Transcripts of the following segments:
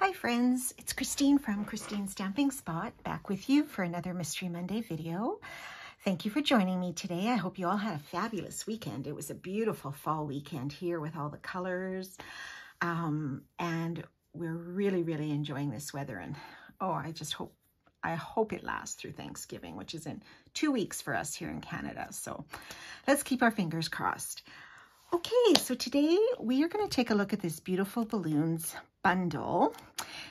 Hi friends, it's Christine from Christine's Stamping Spot, back with you for another Mystery Monday video. Thank you for joining me today. I hope you all had a fabulous weekend. It was a beautiful fall weekend here with all the colors. And we're really enjoying this weather. And oh, I hope it lasts through Thanksgiving, which is in 2 weeks for us here in Canada. So let's keep our fingers crossed. Okay, so today we are going to take a look at this beautiful balloons bundle.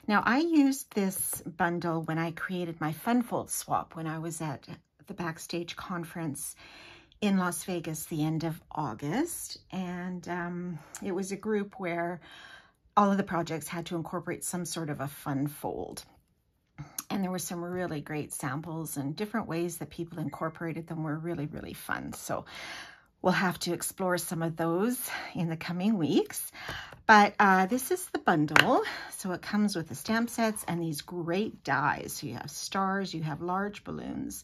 Now, I used this bundle when I created my Fun Fold swap when I was at the Backstage conference in Las Vegas the end of August. And it was a group where all of the projects had to incorporate some sort of a fun fold. And there were some really great samples and different ways that people incorporated them were really fun. So we'll have to explore some of those in the coming weeks. But this is the bundle. So it comes with the stamp sets and these great dies. So you have stars, you have large balloons,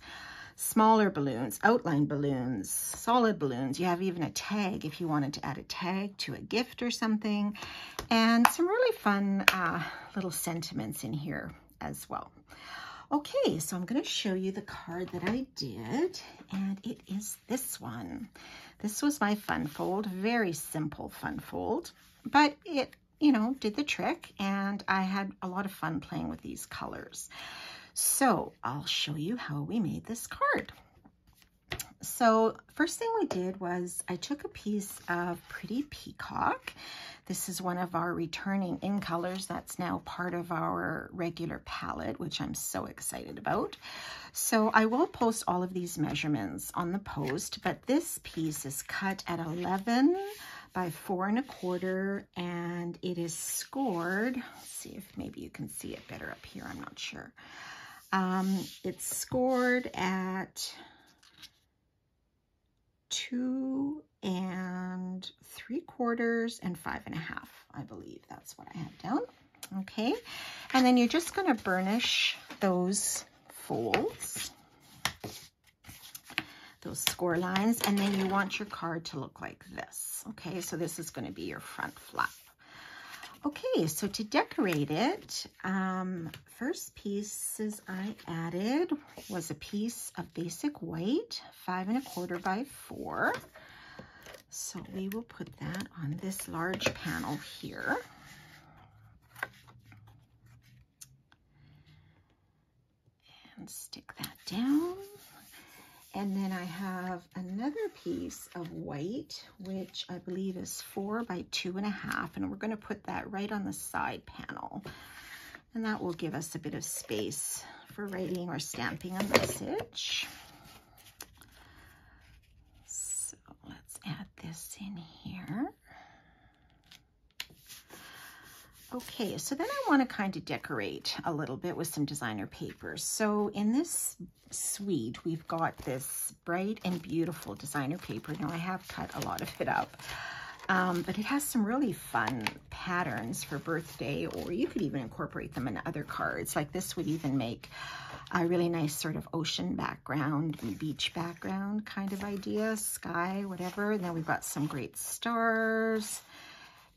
smaller balloons, outline balloons, solid balloons. You have even a tag if you wanted to add a tag to a gift or something. And some really fun little sentiments in here as well. Okay, so I'm going to show you the card that I did, and it is this one. This was my fun fold, very simple fun fold, but it, you know, did the trick, and I had a lot of fun playing with these colors. So I'll show you how we made this card. So first thing we did was I took a piece of Pretty Peacock. This is one of our returning in colors that's now part of our regular palette, which I'm so excited about. So I will post all of these measurements on the post, but this piece is cut at 11 by 4 1/4, and it is scored. Let's see if maybe you can see it better up here. I'm not sure. It's scored at 2 3/4 and 5 1/2, I believe that's what I have down. Okay, and then you're just going to burnish those folds, those score lines, and then you want your card to look like this. Okay, so this is going to be your front flap. Okay, so to decorate it, first pieces I added was a piece of basic white, 5 1/4 by 4. So we will put that on this large panel here. And stick that down. And then I have another piece of white, which I believe is 4 by 2 1/2, and we're going to put that right on the side panel. And that will give us a bit of space for writing or stamping a message. So let's add this in here. Okay, so then I want to kind of decorate a little bit with some designer papers. So in this suite, we've got this bright and beautiful designer paper. Now I have cut a lot of it up, but it has some really fun patterns for birthday, or you could even incorporate them in other cards. Like this would even make a really nice sort of ocean background, beach background kind of idea, sky, whatever. And then we've got some great stars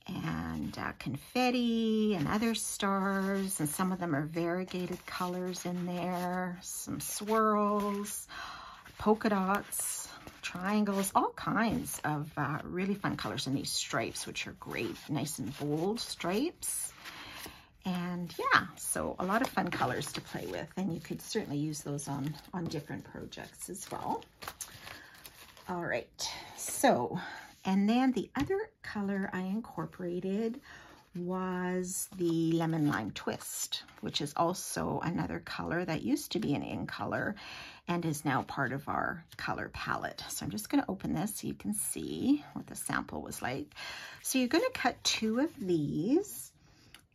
and confetti and other stars, and some of them are variegated colors in there, some swirls, polka dots, triangles, all kinds of really fun colors in these stripes, which are great, nice and bold stripes. And yeah, so a lot of fun colors to play with, and you could certainly use those on different projects as well. All right, so and then the other color I incorporated was the Lemon Lime Twist, which is also another color that used to be an in color and is now part of our color palette. So I'm just going to open this so you can see what the sample was like. So you're going to cut 2 of these,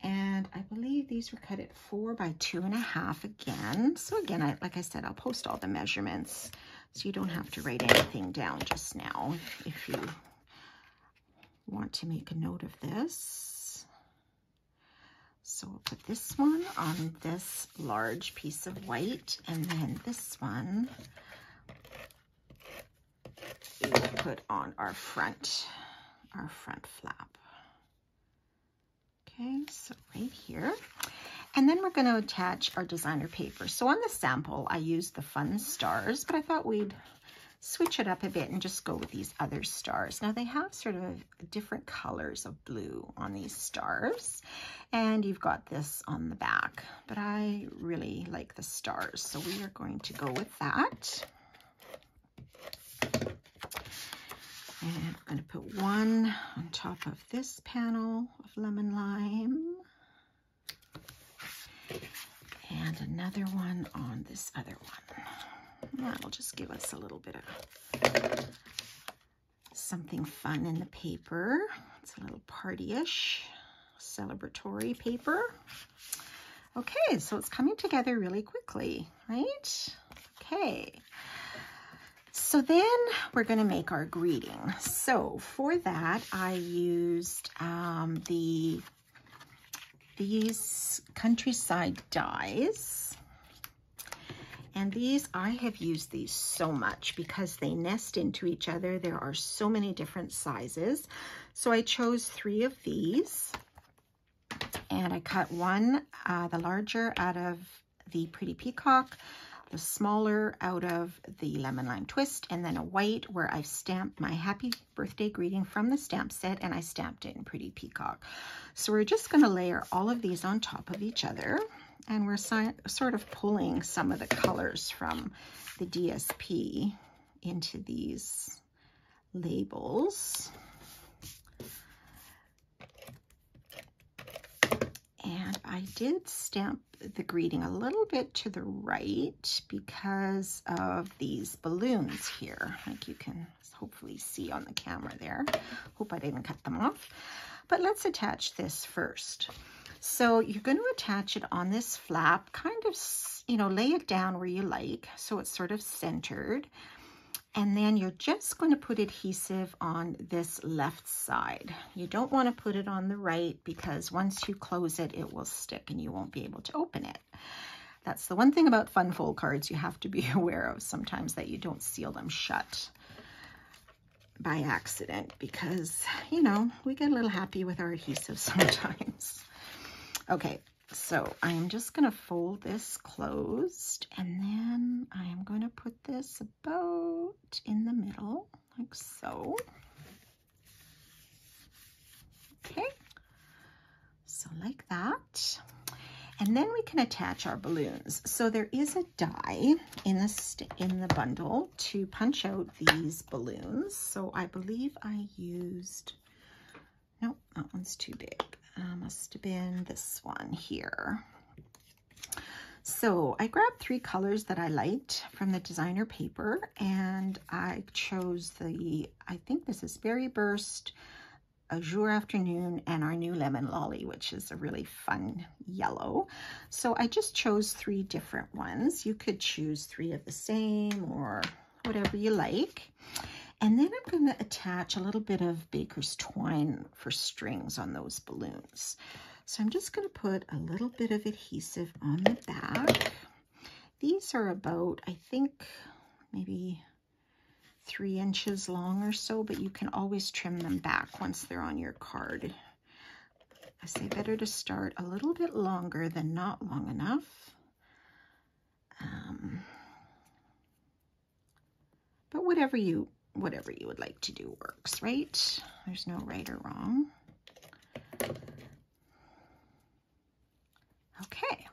and I believe these were cut at 4 by 2 1/2 again. So again, like I said, I'll post all the measurements so you don't have to write anything down just now if you want to make a note of this. So we'll put this one on this large piece of white, and then this one we will put on our front flap. Okay, so right here. And then we're going to attach our designer paper. So on the sample, I used the fun stars, but I thought we'd switch it up a bit and just go with these other stars. Now they have sort of different colors of blue on these stars, and you've got this on the back, but I really like the stars, so we are going to go with that. And I'm going to put one on top of this panel of lemon lime, and another one on this other one. That'll just give us a little bit of something fun in the paper. It's a little party-ish, celebratory paper. Okay, so it's coming together really quickly, right? Okay. So then we're going to make our greeting. So for that, I used these countryside dies. And these, I have used these so much because they nest into each other. There are so many different sizes. So I chose 3 of these. And I cut one, the larger, out of the Pretty Peacock, the smaller out of the Lemon Lime Twist, and then a white where I've stamped my happy birthday greeting from the stamp set, and I stamped it in Pretty Peacock. So we're just going to layer all of these on top of each other, and we're sort of pulling some of the colors from the DSP into these labels. And I did stamp the greeting a little bit to the right because of these balloons here, like you can hopefully see on the camera there. Hope I didn't cut them off. But let's attach this first. So you're going to attach it on this flap, kind of, lay it down where you like, so it's sort of centered. And then you're just going to put adhesive on this left side. You don't want to put it on the right because once you close it, it will stick and you won't be able to open it. That's the one thing about fun fold cards you have to be aware of sometimes, that you don't seal them shut by accident because, we get a little happy with our adhesive sometimes. Okay. So I'm just going to fold this closed, and then I am going to put this about in the middle, like so. Okay, so like that. And then we can attach our balloons. So there is a die in the bundle to punch out these balloons. So I believe I used, no, that one's too big. Must have been this one here. So I grabbed 3 colors that I liked from the designer paper, and I chose I think this is Berry Burst, Azure Afternoon, and our new Lemon Lolly, which is a really fun yellow. So I just chose 3 different ones. You could choose 3 of the same or whatever you like. And then I'm going to attach a little bit of baker's twine for strings on those balloons. So I'm just going to put a little bit of adhesive on the back. These are about, I think, maybe 3 inches long or so, but you can always trim them back once they're on your card. I say better to start a little bit longer than not long enough. But whatever you would like to do works, right? There's no right or wrong. Okay,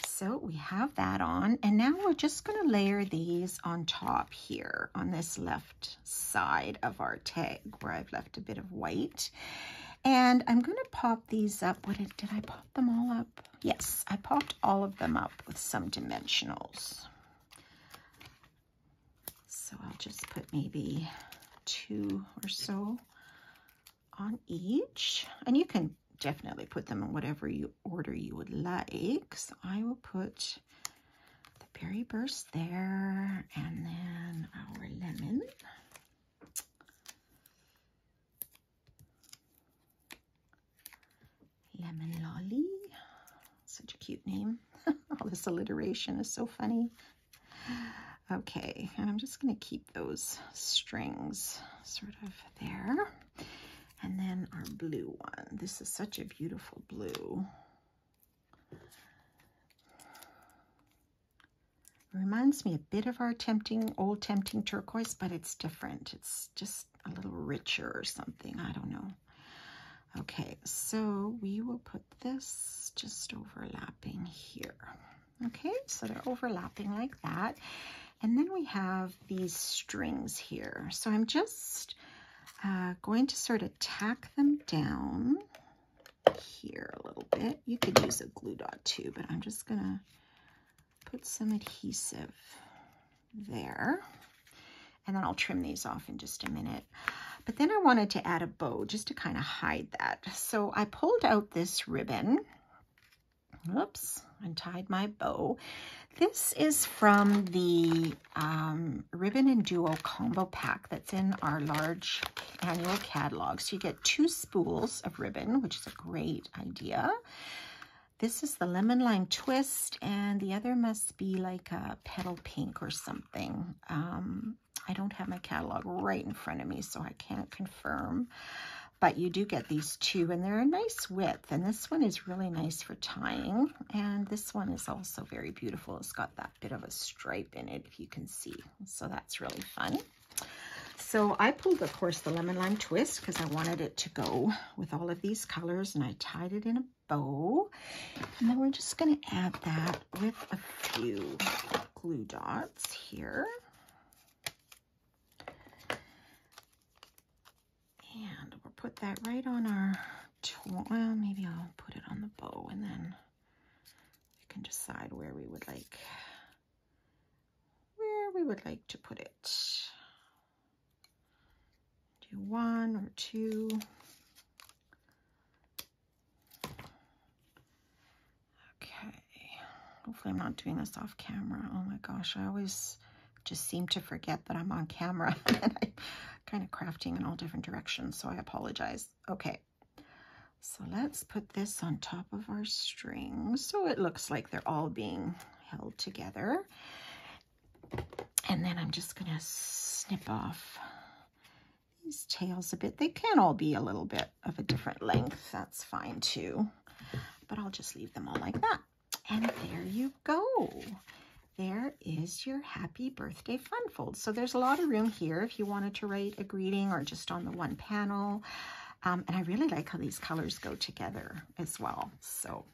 so we have that on, and now we're just going to layer these on top here on this left side of our tag where I've left a bit of white. And I'm going to pop these up. Did I pop them all up? Yes, I popped all of them up with some dimensionals. So I'll just put maybe 2 or so on each. And you can definitely put them in whatever order you would like. So I will put the Berry Burst there, and then our lemon. Lemon Lolly. Such a cute name. All this alliteration is so funny. Okay, and I'm just going to keep those strings sort of there. And then our blue one. This is such a beautiful blue. Reminds me a bit of our old tempting turquoise, but it's different. It's just a little richer or something. I don't know. Okay, so we will put this just overlapping here. Okay, so they're overlapping like that. And then we have these strings here. So I'm just going to sort of tack them down here a little bit. You could use a glue dot too, but I'm just going to put some adhesive there. And then I'll trim these off in just a minute. But then I wanted to add a bow just to kind of hide that. So I pulled out this ribbon. Oops, untied my bow. This is from the Ribbon and Duo combo pack that's in our large annual catalog. So you get 2 spools of ribbon, which is a great idea. This is the Lemon Lime Twist, and the other must be like a petal pink or something. I don't have my catalog right in front of me, so I can't confirm. But you do get these 2, and they're a nice width. And this one is really nice for tying. And this one is also very beautiful. It's got that bit of a stripe in it, if you can see. So that's really fun. So I pulled, of course, the Lemon Lime Twist because I wanted it to go with all of these colors. And I tied it in a bow. And then we're just going to add that with a few glue dots here. And we'll put that right on our, well, maybe I'll put it on the bow, and then we can decide where we would like to put it. Do 1 or 2. Okay. Hopefully I'm not doing this off camera. Oh my gosh, I always just seem to forget that I'm on camera and I'm kind of crafting in all different directions, so I apologize. Okay, so let's put this on top of our string so it looks like they're all being held together. And then I'm just gonna snip off these tails a bit. They can all be a little bit of a different length, that's fine too, but I'll just leave them all like that. And there you go. There is your happy birthday fun fold. So there's a lot of room here if you wanted to write a greeting or just on the one panel. And I really like how these colors go together as well. So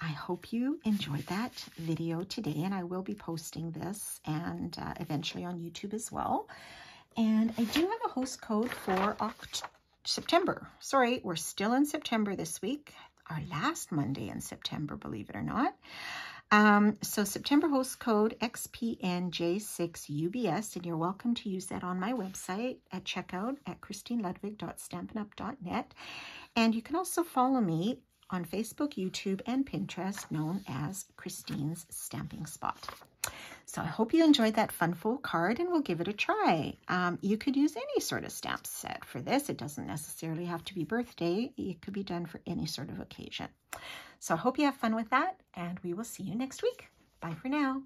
I hope you enjoyed that video today, and I will be posting this and eventually on YouTube as well. And I do have a host code for September. Sorry, we're still in September this week, our last Monday in September, believe it or not. So September host code XPNJ6UBS, and you're welcome to use that on my website at checkout at christineludwig.stampinup.net. And you can also follow me on Facebook, YouTube, and Pinterest, known as Christine's Stamping Spot. So I hope you enjoyed that fun fold card, and we'll give it a try. You could use any sort of stamp set for this. It doesn't necessarily have to be birthday. It could be done for any sort of occasion. So I hope you have fun with that, and we will see you next week. Bye for now.